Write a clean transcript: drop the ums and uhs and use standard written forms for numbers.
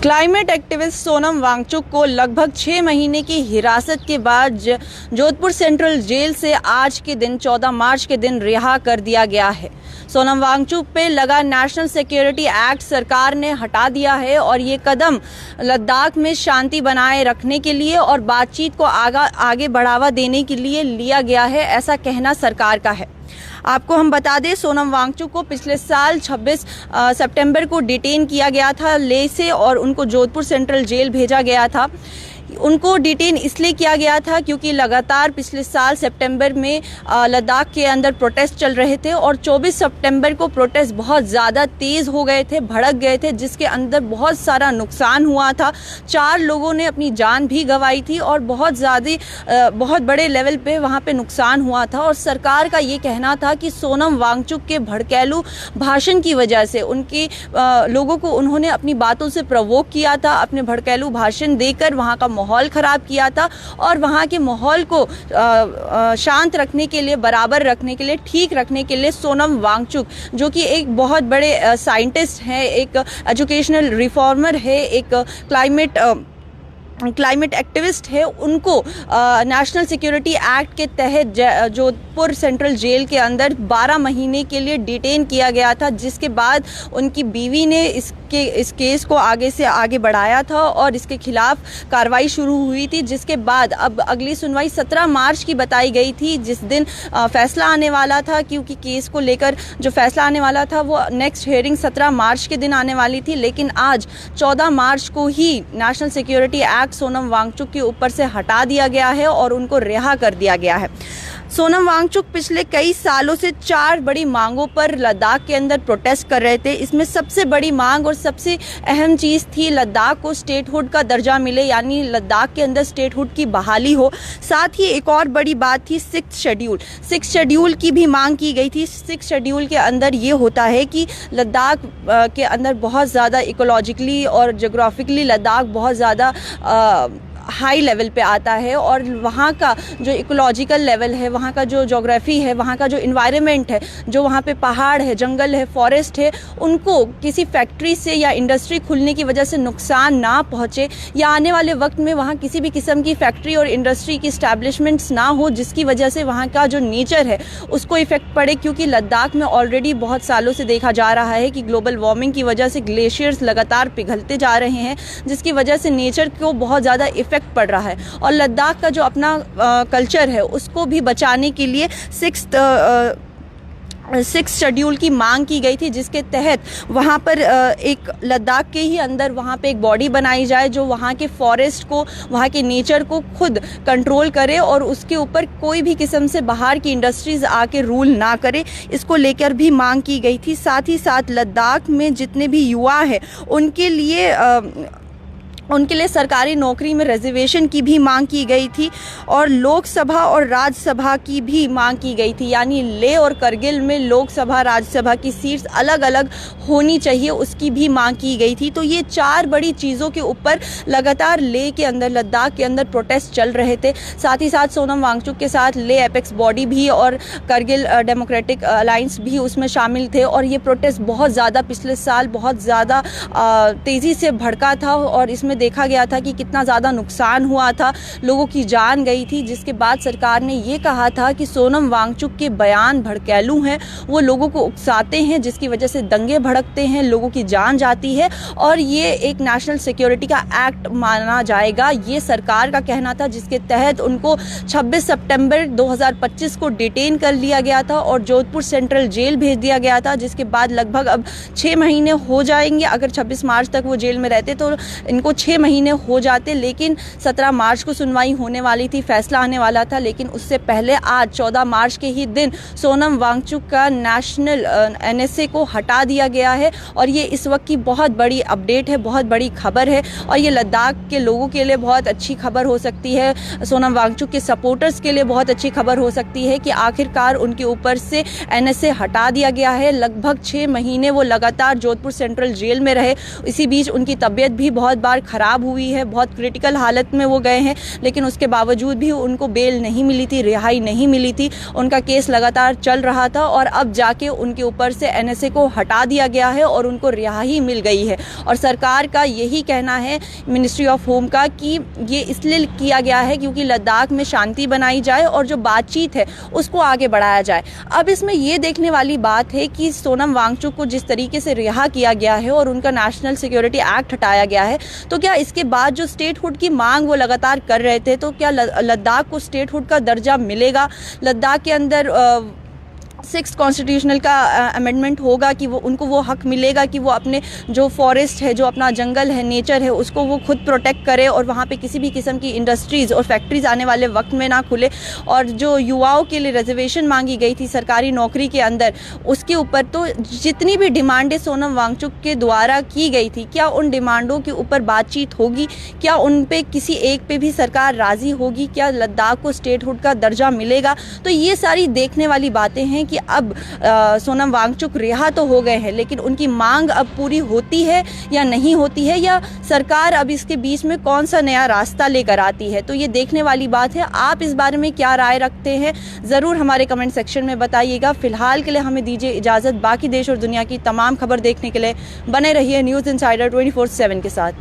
Climate activist Sonam Wangchuck को लगभग 6 महीने की हिरासत के बाद जोधपुर सेंट्रल जेल से आज के दिन 14 मार्च के दिन रिहा कर दिया गया है। सोनम वांगचुक पे लगा नेशनल सिक्योरिटी एक्ट सरकार ने हटा दिया है और ये कदम लद्दाख में शांति बनाए रखने के लिए और बातचीत को आगे बढ़ावा देने के लिए लिया गया है, ऐसा कहना सरकार का है। आपको हम बता दें, सोनम वांगचुक को पिछले साल 26 सितंबर को डिटेन किया गया था लेह से और उनको जोधपुर सेंट्रल जेल भेजा गया था। उनको डिटेन इसलिए किया गया था क्योंकि लगातार पिछले साल सितंबर में लद्दाख के अंदर प्रोटेस्ट चल रहे थे और 24 सितंबर को प्रोटेस्ट बहुत ज़्यादा तेज़ हो गए थे, भड़क गए थे, जिसके अंदर बहुत सारा नुकसान हुआ था। 4 लोगों ने अपनी जान भी गंवाई थी और बहुत बड़े लेवल पे वहाँ पे नुकसान हुआ था। और सरकार का ये कहना था कि सोनम वांगचुक के भड़कैलू भाषण की वजह से लोगों को उन्होंने अपनी बातों से प्रवोक किया था, अपने भड़कैलू भाषण देकर वहाँ का माहौल खराब किया था और वहाँ के माहौल को शांत रखने के लिए, बराबर रखने के लिए, ठीक रखने के लिए सोनम वांगचुक, जो कि एक बहुत बड़े साइंटिस्ट हैं, एक एजुकेशनल रिफॉर्मर है, एक क्लाइमेट एक्टिविस्ट है, उनको नेशनल सिक्योरिटी एक्ट के तहत जोधपुर सेंट्रल जेल के अंदर 12 महीने के लिए डिटेन किया गया था, जिसके बाद उनकी बीवी ने इस केस को आगे से आगे बढ़ाया था और इसके खिलाफ कार्रवाई शुरू हुई थी, जिसके बाद अब अगली सुनवाई 17 मार्च की बताई गई थी, जिस दिन फैसला आने वाला था। क्योंकि केस को लेकर जो फैसला आने वाला था वो नेक्स्ट हियरिंग 17 मार्च के दिन आने वाली थी, लेकिन आज 14 मार्च को ही national security act Sonam Wangchuk के ऊपर से हटा दिया गया है और उनको रिहा कर दिया गया है। सोनम वांगचुक पिछले कई सालों से 4 बड़ी मांगों पर लद्दाख के अंदर प्रोटेस्ट कर रहे थे। इसमें सबसे बड़ी मांग और सबसे अहम चीज़ थी लद्दाख को स्टेटहुड का दर्जा मिले, यानी लद्दाख के अंदर स्टेटहुड की बहाली हो। साथ ही एक और बड़ी बात थी 6th शेड्यूल की भी मांग की गई थी। 6th शेड्यूल के अंदर ये होता है कि लद्दाख के अंदर बहुत ज़्यादा इकोलॉजिकली और जोग्राफिकली लद्दाख बहुत ज़्यादा हाई लेवल पे आता है और वहाँ का जो इकोलॉजिकल लेवल है, वहाँ का जो जोग्राफी है, वहाँ का जो इन्वायरमेंट है, जो वहाँ पे पहाड़ है, जंगल है, फॉरेस्ट है, उनको किसी फैक्ट्री से या इंडस्ट्री खुलने की वजह से नुकसान ना पहुँचे या आने वाले वक्त में वहाँ किसी भी किस्म की फैक्ट्री और इंडस्ट्री की इस्टेब्लिशमेंट्स ना हो, जिसकी वजह से वहाँ का जो नेचर है उसको इफ़ेक्ट पड़े। क्योंकि लद्दाख में ऑलरेडी बहुत सालों से देखा जा रहा है कि ग्लोबल वार्मिंग की वजह से ग्लेशियर्स लगातार पिघलते जा रहे हैं, जिसकी वजह से नेचर को बहुत ज़्यादा इफेक्ट पड़ रहा है। और लद्दाख का जो अपना कल्चर है उसको भी बचाने के लिए 6th शेड्यूल की मांग की गई थी, जिसके तहत वहाँ पर एक लद्दाख के ही अंदर वहाँ पे एक बॉडी बनाई जाए जो वहाँ के फॉरेस्ट को, वहाँ के नेचर को खुद कंट्रोल करे और उसके ऊपर कोई भी किस्म से बाहर की इंडस्ट्रीज़ आके रूल ना करे। इसको लेकर भी मांग की गई थी। साथ ही साथ लद्दाख में जितने भी युवा हैं उनके लिए सरकारी नौकरी में रिजर्वेशन की भी मांग की गई थी और लोकसभा और राज्यसभा की भी मांग की गई थी, यानी लेह और करगिल में लोकसभा राज्यसभा की सीट्स अलग अलग होनी चाहिए, उसकी भी मांग की गई थी। तो ये 4 बड़ी चीज़ों के ऊपर लगातार लेह के अंदर, लद्दाख के अंदर प्रोटेस्ट चल रहे थे। साथ ही साथ सोनम वांगचुक के साथ लेह एपेक्स बॉडी भी और करगिल डेमोक्रेटिक अलायंस भी उसमें शामिल थे और ये प्रोटेस्ट बहुत ज़्यादा पिछले साल बहुत ज़्यादा तेज़ी से भड़का था और इसमें देखा गया था कि कितना ज़्यादा नुकसान हुआ था, लोगों की जान गई थी। जिसके बाद सरकार ने ये कहा था कि सोनम वांगचुक के बयान भड़कैलू हैं, वो लोगों को उकसाते हैं, जिसकी वजह से दंगे भड़कते हैं, लोगों की जान जाती है और ये एक नेशनल सिक्योरिटी का एक्ट माना जाएगा, ये सरकार का कहना था। जिसके तहत उनको 26 सितंबर 2025 को डिटेन कर लिया गया था और जोधपुर सेंट्रल जेल भेज दिया गया था, जिसके बाद लगभग अब 6 महीने हो जाएंगे। अगर 26 मार्च तक वो जेल में रहते तो इनको 6 महीने हो जाते, लेकिन 17 मार्च को सुनवाई होने वाली थी, फैसला आने वाला था। लेकिन उससे पहले आज 14 मार्च के ही दिन सोनम वांगचुक का नेशनल NSA को हटा दिया गया है और ये इस वक्त की बहुत बड़ी अपडेट है, बहुत बड़ी खबर है और ये लद्दाख के लोगों के लिए बहुत अच्छी खबर हो सकती है, सोनम वांगचुक के सपोर्टर्स के लिए बहुत अच्छी खबर हो सकती है कि आखिरकार उनके ऊपर से NSA हटा दिया गया है। लगभग 6 महीने वो लगातार जोधपुर सेंट्रल जेल में रहे, इसी बीच उनकी तबीयत भी बहुत बार ख़राब हुई है, बहुत क्रिटिकल हालत में वो गए हैं, लेकिन उसके बावजूद भी उनको बेल नहीं मिली थी, रिहाई नहीं मिली थी। उनका केस लगातार चल रहा था और अब जाके उनके ऊपर से NSA को हटा दिया गया है और उनको रिहाई मिल गई है। और सरकार का यही कहना है, मिनिस्ट्री ऑफ होम का, कि ये इसलिए किया गया है क्योंकि लद्दाख में शांति बनाई जाए और जो बातचीत है उसको आगे बढ़ाया जाए। अब इसमें ये देखने वाली बात है कि सोनम वांगचुक को जिस तरीके से रिहा किया गया है और उनका नेशनल सिक्योरिटी एक्ट हटाया गया है, तो क्या इसके बाद जो स्टेटहुड की मांग वो लगातार कर रहे थे, तो क्या लद्दाख को स्टेटहुड का दर्जा मिलेगा? लद्दाख के अंदर 6th कॉन्स्टिट्यूशनल का अमेंडमेंट होगा कि वो उनको वो हक मिलेगा कि वो अपने जो फॉरेस्ट है, जो अपना जंगल है, नेचर है, उसको वो खुद प्रोटेक्ट करे और वहाँ पे किसी भी किस्म की इंडस्ट्रीज़ और फैक्ट्रीज आने वाले वक्त में ना खुले। और जो युवाओं के लिए रिजर्वेशन मांगी गई थी सरकारी नौकरी के अंदर, उसके ऊपर तो जितनी भी डिमांडें सोनम वांगचुक के द्वारा की गई थी, क्या उन डिमांडों के ऊपर बातचीत होगी? क्या उन पे किसी एक पे भी सरकार राज़ी होगी? क्या लद्दाख को स्टेटहुड का दर्जा मिलेगा? तो ये सारी देखने वाली बातें हैं कि अब सोनम वांगचुक रिहा तो हो गए हैं, लेकिन उनकी मांग अब पूरी होती है या नहीं होती है, या सरकार अब इसके बीच में कौन सा नया रास्ता लेकर आती है, तो ये देखने वाली बात है। आप इस बारे में क्या राय रखते हैं, ज़रूर हमारे कमेंट सेक्शन में बताइएगा। फिलहाल के लिए हमें दीजिए इजाज़त। बाकी देश और दुनिया की तमाम खबर देखने के लिए बने रहिए न्यूज़ इनसाइडर 24/7 के साथ।